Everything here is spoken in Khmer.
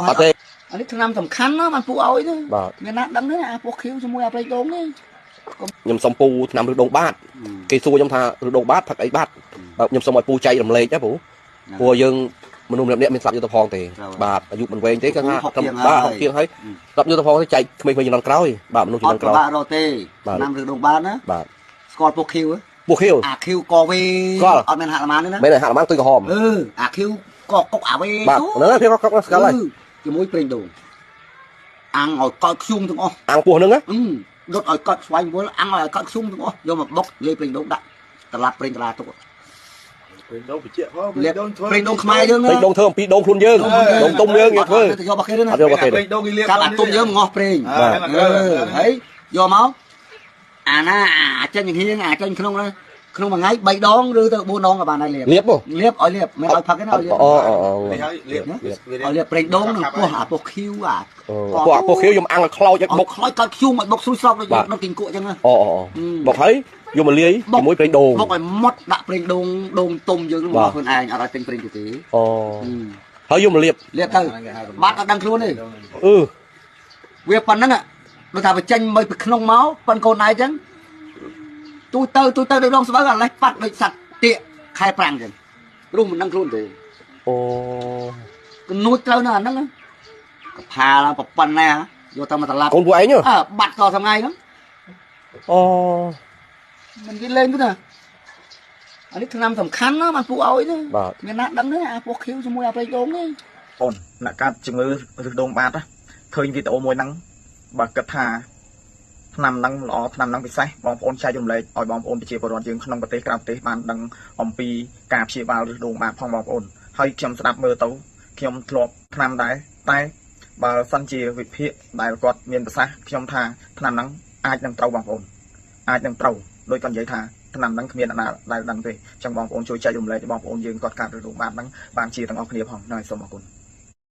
អត់ទេអានេះឆ្នាំសំខាន់ណាបានពួកឲ្យទៅមានណាដឹងទេអាពួកខៀវជាមួយអាប្រេងដូងនេះខ្ញុំសុំពូឆ្នាំឬដងបាតគេសួរខ្ញុំថាឬដងបាតផឹកអីបាតខ្ញុំសុំឲ្យពូចែករំលែកណាពូព្រោះយើងមនុស្សម្នាក់មានស្លាប់យុទ្ធផងទេបាទអាយុមិនវែងទេគាត់ថាបាទហកទៀងហើយស្លាប់យុទ្ធផងទេចែកក្មេងៗជំនាន់ក្រោយបាទមនុស្សជំនាន់ក្រោយអត់បាក់រត់ទេឆ្នាំឬដងបាតណាបាទស្គាល់ពួកខៀវអាខៀវកវេអត់មានហាក់ល្មានទេណាមែនហាក់ល្មានទុយក្រហមអាខៀវកកុកអាវេបាទហ្នឹងហើយកុកស្គាល់ហើយជាមួយប្រេងដូងអាំងឲ្យកោតខ្ជុំទាំងអស់អាំងពោះហ្នឹងណាដុតឲ្យកោតស្វែងវល់អាំងឲ្យកោតខ្ជុំទាំងអស់យកមកបុកលាយប្រេងដូងដាក់ត្រឡាប់ប្រេងកឡាទុកប្រេងដូងបជាផងប្រេងដូងធ្វើប្រេងដូងខ្មែរយើងប្រេងដូងធ្វើអំពីដូងខ្លួនយើងដូងទុំយើងយកធ្វើយករបស់គេទេណាយករបស់គេប្រេងដូងគេលាបកាប់អាទុំយើងងាស់ប្រេងហើយយកមកអាណាអាចេញហៀងអាចេញក្នុងមួយថ្ងៃ3ដងឬទៅ4ដងក៏បានដែរលាបលាបឲ្យលាបមិនឲ្យផឹកទេណាឲ្យលាបឲ្យលាបប្រេងដូងនឹងពោះអាពោះខៀវពោះខៀវខ្ញុំអាំងឲ្យខ្លោចឲ្យបុកខ្លោចកាត់ខ្ជុំឲ្យបុកស្រួយស្រប់ដូចនៅគីងគក់អញ្ចឹងបុកហើយយកមកលាយជាមួយប្រេងដូងបុកឲ្យម៉ត់ដាក់ប្រេងដូងទុំយើងមកខ្លួនឯងអត់ឲ្យទិញប្រេងទេហើយយកមកលាបទៅបាត់អត់ដឹងខ្លួនទេវាប៉ុណ្្នឹងដូចថាវាចេញមកពីក្នុងមកប៉ុនកូនឯងអញ្ចឹងទូទៅដូចដងស្បូវអាលេះប៉ាត់ដូចសัตว์ទាកខែប្រាំងអញ្ចឹងព្រោះមិនដឹងខ្លួនទេកនួចត្រូវនៅអាហ្នឹងកផាឡើងប៉ុណ្ណាយកទៅមកត្រឡប់កូនពួកឯងបាត់តថ្ងៃហ្នឹងមិនគេលេងទេណាអានេះឆ្នាំសំខាន់ណាបានពួកឲ្យទេមានណាដឹងទេអាពួកខៀវជាមួយអាប្រេងដូងនេះអូនអ្នកកាត់ជំងឺឬដូងបាតឃើញវីដេអូមួយហ្នឹងបើគិតថាឆ្នាំហ្នឹងល្អឆ្នាំហ្នឹងពិសេសបងប្អូនចែករំលែកឲ្យបងប្អូនប្រជាពលរដ្ឋយើងក្នុងប្រទេសក្រៅប្រទេសបានដឹងអំពីការព្យាបាលឬដូងបាតផងបងប្អូនហើយខ្ញុំស្ដាប់មើលទៅខ្ញុំធ្លាប់ឆ្នាំដែរតែបើសិនជាវិភាគដែលគាត់មានប្រសាសន៍ខ្ញុំថាឆ្នាំហ្នឹងអាចនឹងត្រូវបងប្អូនអាចនឹងត្រូវដោយគាត់និយាយថាឆ្នាំហ្នឹងគ្មានអ្នកណាដែលដឹងទេអញ្ចឹងបងប្អូនជួយចែករំលែកឲ្យបងប្អូនយើងគាត់កាត់ឬដូងបាតហ្នឹងបានជាទាំងអស់គ្នាផងហើយសូមអរគុណ